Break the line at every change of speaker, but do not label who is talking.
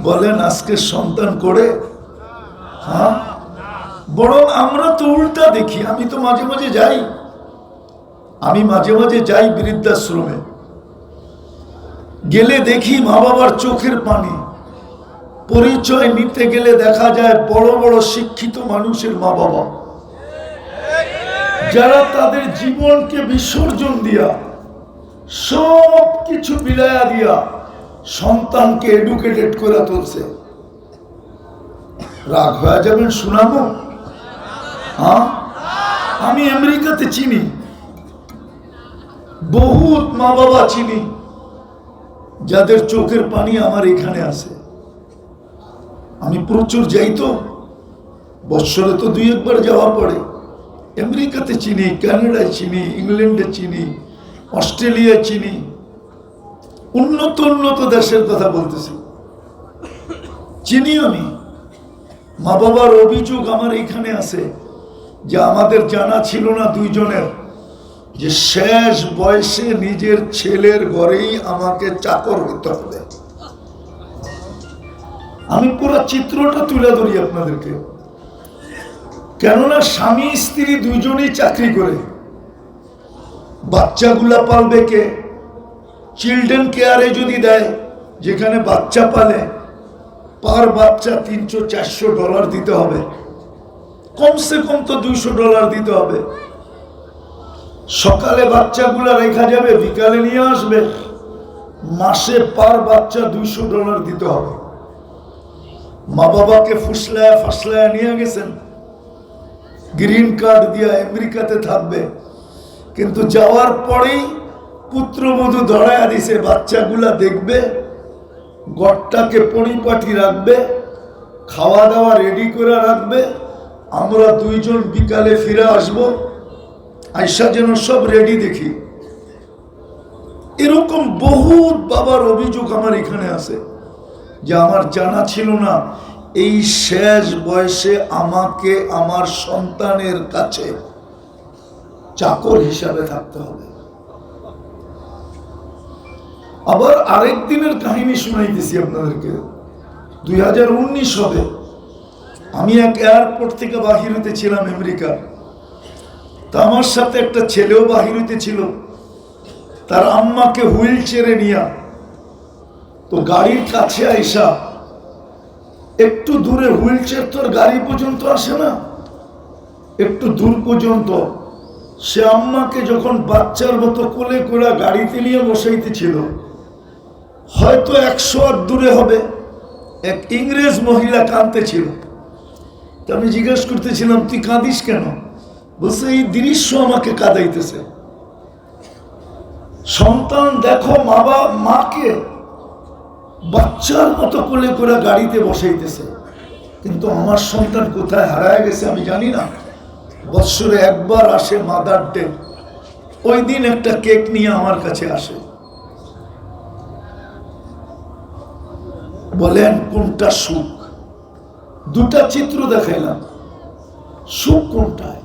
বলেন আজকে সন্তান করে? হ্যাঁ, বরং আমরা তো উল্টা দেখি। আমি তো মাঝে মাঝে যাই বৃদ্ধাশ্রমে, গেলে দেখি মা বাবার চোখের পানি। পরিচয় নিতে গেলে দেখা যায় বড় বড় শিক্ষিত মানুষের মা বাবা, যারা তাদের জীবনকে বিসর্জন দিয়া, সব কিছু বিলায়া দিয়া সন্তানকে এডুকেটেড করে তুলছে। রাগ হয়ে যাবেন শোনাবো? হ্যাঁ, আমি আমেরিকাতে চিনি, বহুত মা বাবা চিনি যাদের চোখের পানি আমার এখানে আছে। আমি প্রচুর যাই তো, বৎসরে তো 2-1 বার যাওয়া পড়ে। আমেরিকাতে চিনি, কানাডায় চিনি, ইংল্যান্ডে চিনি, অস্ট্রেলিয়া চিনি, উন্নত দেশের কথা বলতেছি, চিনি আমি। মা বাবার অভিযোগ আমার এখানে আছে যে আমাদের জানা ছিল না দুইজনের যে শেষ বয়সে নিজের ছেলের ঘরেই আমাকে চাকর হতে হবে। আমি পুরো চিত্রটা তুলে ধরি আপনাদেরকে, কেননা স্বামী স্ত্রী দুইজনেই চাকরি করে। বাচ্চাগুলা পালবে কে? চিলড্রেন কেয়ারে যদি দেয়, যেখানে বাচ্চা পালে, পার বাচ্চা $300-400 দিতে হবে, কমসে কম তো $200 দিতে হবে। সকালে বাচ্চাগুলা রেখা যাবে, বিকালে নিয়ে আসবে, মাসে পার বাচ্চা $200 দিতে হবে। মা বাবাকে ফাসলায়া নিয়ে গেছেন, গ্রিন কার্ড দিয়ে আমেরিকাতে থাকবে, কিন্তু যাওয়ার পরেই পুত্রবধূ ধরায়া দিছে, বাচ্চাগুলা দেখবে, ঘরটাকে পরিপাটি রাখবে, খাওয়া দাওয়া রেডি করে রাখবে, আমরা দুইজন বিকালে ফিরে আসব, আয়সা যেন সব রেডি দেখি। এরকম বহুত বাবার অভিযোগ আমার এখানে আছে যে আমার জানা ছিল না এই শেষ বয়সে আমাকে আমার সন্তানের কাছে চাকর হিসাবে থাকতে হবে। আবার আরেক দিনের কাহিনী শুনাইতেছি আপনাদেরকে। 2019 হবে, আমি এক এয়ারপোর্ট থেকে বাহির হইতেছিলাম আমেরিকা। তা আমার সাথে একটা ছেলেও বাহির হইতেছিল, তার আম্মাকে হুইল চেয়ারে নিয়া। তো গাড়ির কাছে আইসা একটু দূরে, হুইল চেয়ার তো আর গাড়ি পর্যন্ত আসে না, একটু দূর পর্যন্ত সে আম্মাকে যখন বাচ্চার মতো কোলে করে গাড়িতে নিয়ে বসাইতেছিল, হয়তো 100 হাত দূরে হবে, এক ইংরেজ মহিলা কাঁদতেছিল। তো আমি জিজ্ঞেস করতেছিলাম, তুই কাঁদিস কেন? বলছে, এই দৃশ্য আমাকে কাঁদাইতেছে। সন্তান দেখো মাকে বাচ্চার মতো কোলে করে গাড়িতে বসাইতেছে, কিন্তু আমার সন্তান কোথায় হারায় গেছে আমি জানি না। বৎসরে 1 বার আসে মাদার ডে, ওই দিন একটা কেক নিয়ে আমার কাছে আসে। বলেন কোনটা সুখ? দুটা চিত্র দেখাইলাম, সুখ কোনটায়?